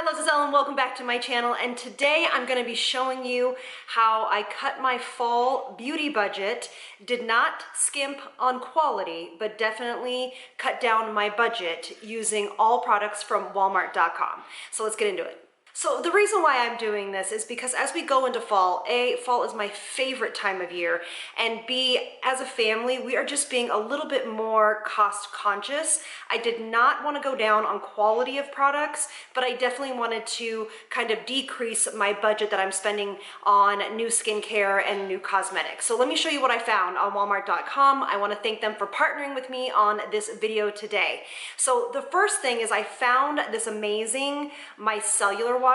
Hello, this is Elle and welcome back to my channel, and today I'm going to be showing you how I cut my fall beauty budget. Did not skimp on quality, but definitely cut down my budget using all products from Walmart.com. So let's get into it. So the reason why I'm doing this is because as we go into fall, A, fall is my favorite time of year, and B, as a family, we are just being a little bit more cost conscious. I did not want to go down on quality of products, but I definitely wanted to kind of decrease my budget that I'm spending on new skincare and new cosmetics. So let me show you what I found on Walmart.com. I want to thank them for partnering with me on this video today. So the first thing is I found this amazing micellar water.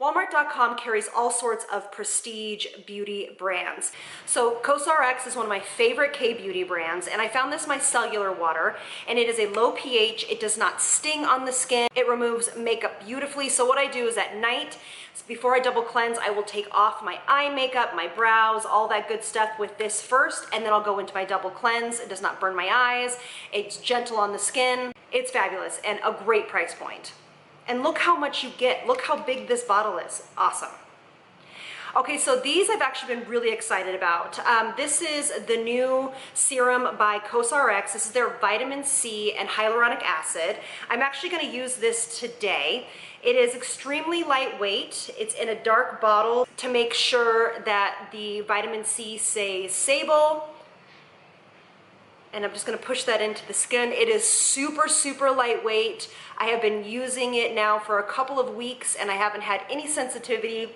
Walmart.com carries all sorts of prestige beauty brands. So COSRX is one of my favorite K-beauty brands, and I found this micellar water, and it is a low pH. It does not sting on the skin. It removes makeup beautifully. So what I do is at night, before I double cleanse, I will take off my eye makeup, my brows, all that good stuff with this first, and then I'll go into my double cleanse. It does not burn my eyes. It's gentle on the skin. It's fabulous and a great price point. And look how much you get. Look how big this bottle is. Awesome. Okay, so these I've actually been really excited about. This is the new serum by COSRX. This is their vitamin C and hyaluronic acid. I'm actually going to use this today. It is extremely lightweight. It's in a dark bottle to make sure that the vitamin C stays stable. And I'm just going to push that into the skin. It is super, super lightweight. I have been using it now for a couple of weeks and I haven't had any sensitivity.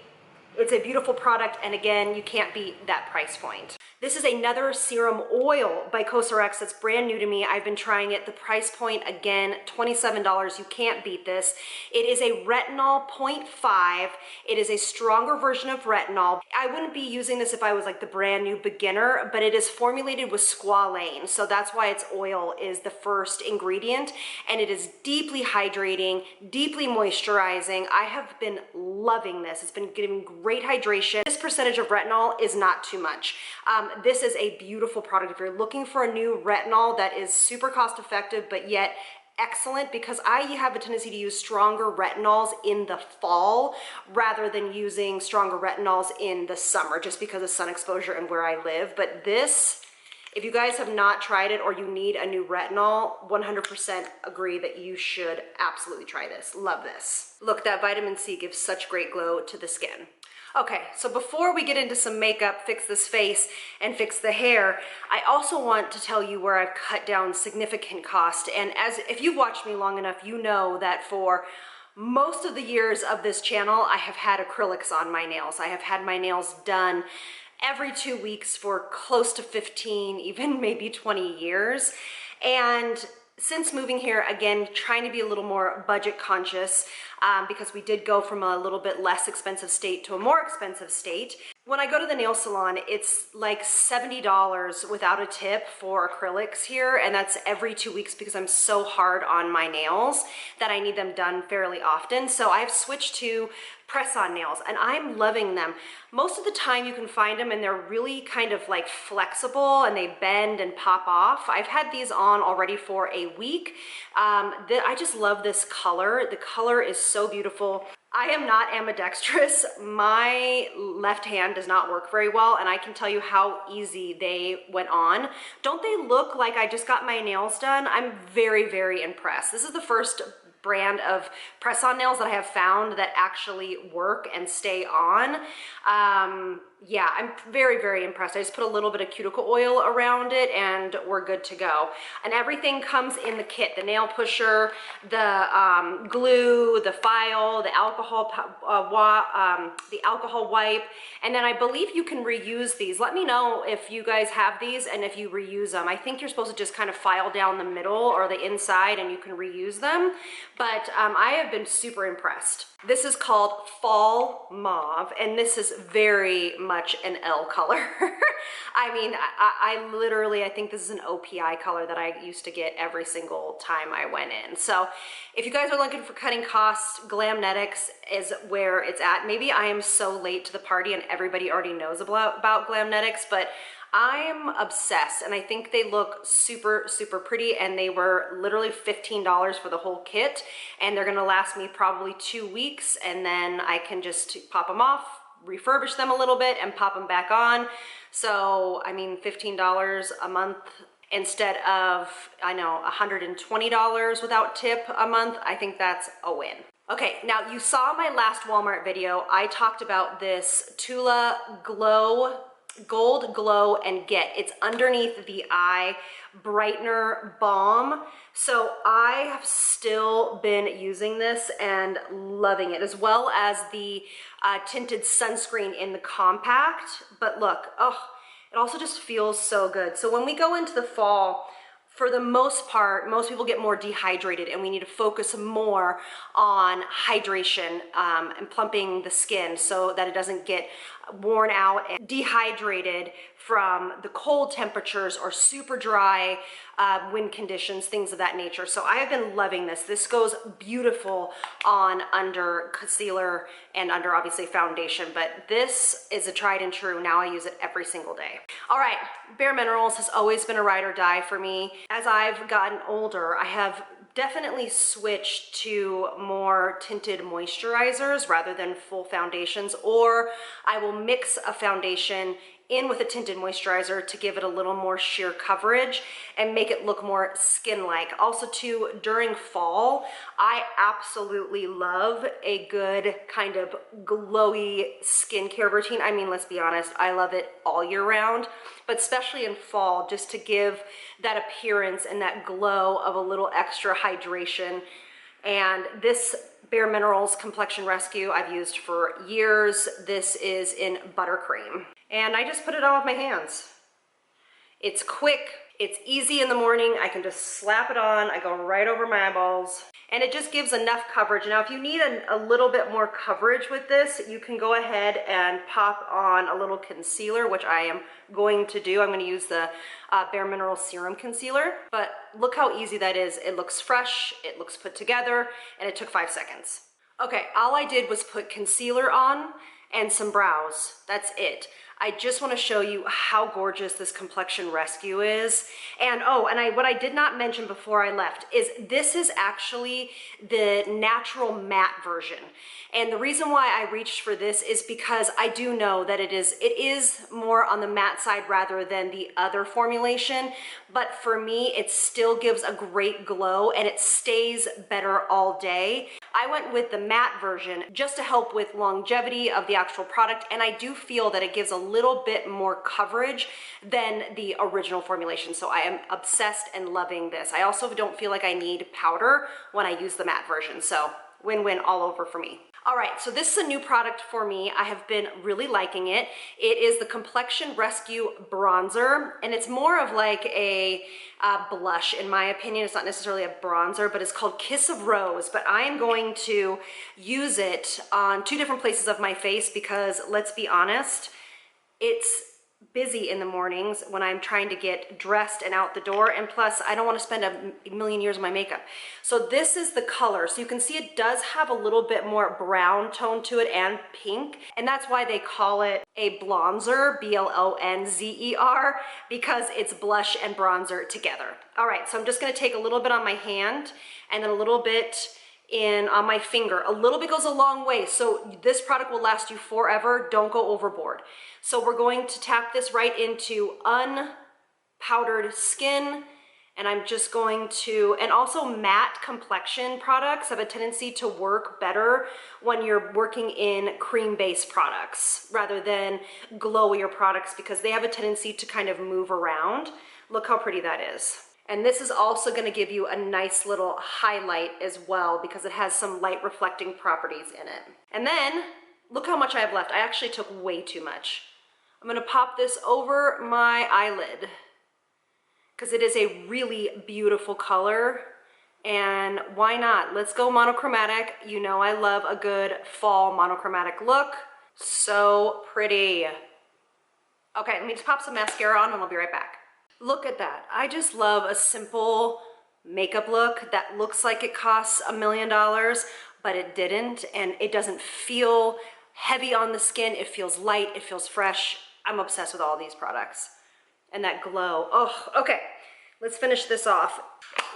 It's a beautiful product, and again, you can't beat that price point. This is another serum oil by COSRX that's brand new to me. I've been trying it. The price point, again, $27. You can't beat this. It is a retinol 0.5. It is a stronger version of retinol. I wouldn't be using this if I was like the brand new beginner, but it is formulated with squalane. So that's why its oil is the first ingredient, and it is deeply hydrating, deeply moisturizing. I have been loving this. It's been giving great hydration. This percentage of retinol is not too much. This is a beautiful product. If you're looking for a new retinol that is super cost effective, but yet excellent, because I have a tendency to use stronger retinols in the fall rather than using stronger retinols in the summer, just because of sun exposure and where I live. But this, if you guys have not tried it or you need a new retinol, 100% agree that you should absolutely try this. Love this. Look, that vitamin C gives such great glow to the skin. Okay, so before we get into some makeup, fix this face, and fix the hair, I also want to tell you where I've cut down significant cost. And if you've watched me long enough, you know that for most of the years of this channel, I have had acrylics on my nails. I have had my nails done every 2 weeks for close to 15, even maybe 20 years. And since moving here, again, trying to be a little more budget conscious, because we did go from a little bit less expensive state to a more expensive state. When I go to the nail salon, it's like $70 without a tip for acrylics here, and that's every 2 weeks because I'm so hard on my nails that I need them done fairly often. So I've switched to press-on nails, and I'm loving them. Most of the time you can find them and they're really kind of like flexible and they bend and pop off. I've had these on already for a week. I just love this color. The color is so beautiful. I am not ambidextrous. My left hand does not work very well, and I can tell you how easy they went on. Don't they look like I just got my nails done? I'm very, very impressed. This is the first brand of press-on nails that I have found that actually work and stay on. Yeah, I'm very, very impressed. I just put a little bit of cuticle oil around it and we're good to go. And everything comes in the kit: the nail pusher, the glue, the file, the alcohol wipe, and then I believe you can reuse these. Let me know if you guys have these and if you reuse them. I think you're supposed to just kind of file down the middle or the inside and you can reuse them, but I have been super impressed. This is called Fall Mauve, and this is very much an Elle color. I mean, I literally, I think this is an OPI color that I used to get every single time I went in. So if you guys are looking for cutting costs, Glamnetics is where it's at. Maybe I am so late to the party and everybody already knows about Glamnetics, but I'm obsessed, and I think they look super, super pretty, and they were literally $15 for the whole kit, and they're gonna last me probably 2 weeks, and then I can just pop them off, refurbish them a little bit, and pop them back on. So, I mean, $15 a month instead of, I know, $120 without tip a month. I think that's a win. Okay, now you saw my last Walmart video. I talked about this Tula Gold Glow and Get. It's underneath the eye brightener balm. So I have still been using this and loving it, as well as the tinted sunscreen in the compact. But look, oh, it also just feels so good. So when we go into the fall, for the most part, most people get more dehydrated, and we need to focus more on hydration and plumping the skin so that it doesn't get worn out and dehydrated from the cold temperatures or super dry wind conditions, things of that nature. So I have been loving this. This goes beautiful on under concealer and under obviously foundation, but this is a tried and true. Now I use it every single day. All right, Bare Minerals has always been a ride or die for me. As I've gotten older, I have definitely switched to more tinted moisturizers rather than full foundations, or I will mix a foundation in with a tinted moisturizer to give it a little more sheer coverage and make it look more skin-like. Also too, during fall, I absolutely love a good kind of glowy skincare routine. I mean, let's be honest, I love it all year round, but especially in fall, just to give that appearance and that glow of a little extra hydration. And this Bare Minerals Complexion Rescue I've used for years. This is in buttercream. And I just put it on with my hands. It's quick, it's easy in the morning. I can just slap it on. I go right over my eyeballs. And it just gives enough coverage. Now, if you need a little bit more coverage with this, you can go ahead and pop on a little concealer, which I am going to do. I'm gonna use the Bare Minerals Serum Concealer. But look how easy that is. It looks fresh, it looks put together, and it took 5 seconds. Okay, all I did was put concealer on and some brows. That's it. I just want to show you how gorgeous this Complexion Rescue is. And oh, and what I did not mention before I left is this is actually the natural matte version. And the reason why I reached for this is because I do know that it is more on the matte side rather than the other formulation. But for me, it still gives a great glow and it stays better all day. I went with the matte version just to help with longevity of the actual product, and I do feel that it gives a little bit more coverage than the original formulation. So I am obsessed and loving this. I also don't feel like I need powder when I use the matte version. So win-win all over for me. All right, so this is a new product for me. I have been really liking it. It is the Complexion Rescue Bronzer, and it's more of like a blush, in my opinion. It's not necessarily a bronzer, but it's called Kiss of Rose. But I am going to use it on 2 different places of my face because, let's be honest, it's busy in the mornings when I'm trying to get dressed and out the door, and plus I don't want to spend a million years on my makeup. So this is the color. So you can see it does have a little bit more brown tone to it and pink, and that's why they call it a blonzer, B-L-O-N-Z-E-R, because it's blush and bronzer together. All right, so I'm just going to take a little bit on my hand and then a little bit on my finger. A little bit goes a long way, so this product will last you forever. Don't go overboard. So we're going to tap this right into unpowdered skin, and I'm just going to, and also matte complexion products have a tendency to work better when you're working in cream-based products rather than glowier products because they have a tendency to kind of move around. Look how pretty that is. And this is also going to give you a nice little highlight as well because it has some light reflecting properties in it. And then look how much I have left. I actually took way too much. I'm going to pop this over my eyelid because it is a really beautiful color. And why not? Let's go monochromatic. You know I love a good fall monochromatic look. So pretty. Okay, let me just pop some mascara on and I'll be right back. Look at that. I just love a simple makeup look that looks like it costs $1 million, but it didn't, and it doesn't feel heavy on the skin. It feels light, it feels fresh. I'm obsessed with all these products. and that glow. Oh, okay, let's finish this off.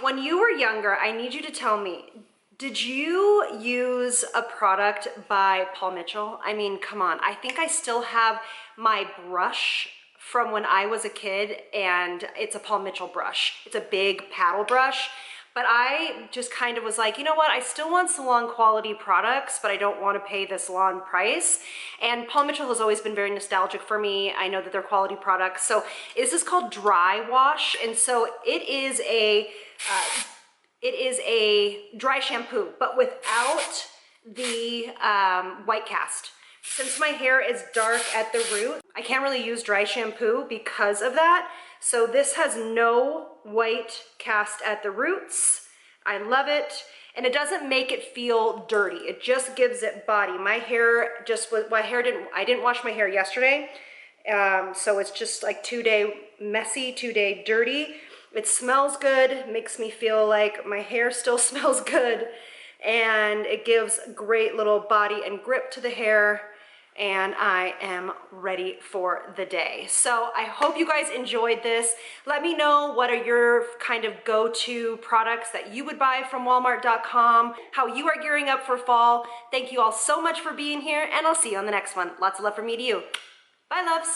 When you were younger, I need you to tell me, did you use a product by Paul Mitchell? I mean, come on. I think I still have my brush from when I was a kid, and it's a Paul Mitchell brush. It's a big paddle brush, but I just kind of was like, you know what? I still want salon quality products, but I don't want to pay the salon price. And Paul Mitchell has always been very nostalgic for me. I know that they're quality products. So this is called Dry Wash, and so it is a dry shampoo, but without the white cast. Since my hair is dark at the root, I can't really use dry shampoo because of that. So this has no white cast at the roots. I love it. And it doesn't make it feel dirty. It just gives it body. My hair I didn't wash my hair yesterday. So it's just like 2-day messy, 2-day dirty. It smells good, makes me feel like my hair still smells good, and it gives great little body and grip to the hair, and I am ready for the day. So I hope you guys enjoyed this. Let me know what are your kind of go-to products that you would buy from Walmart.com, how you are gearing up for fall. Thank you all so much for being here, and I'll see you on the next one. Lots of love from me to you. Bye, loves.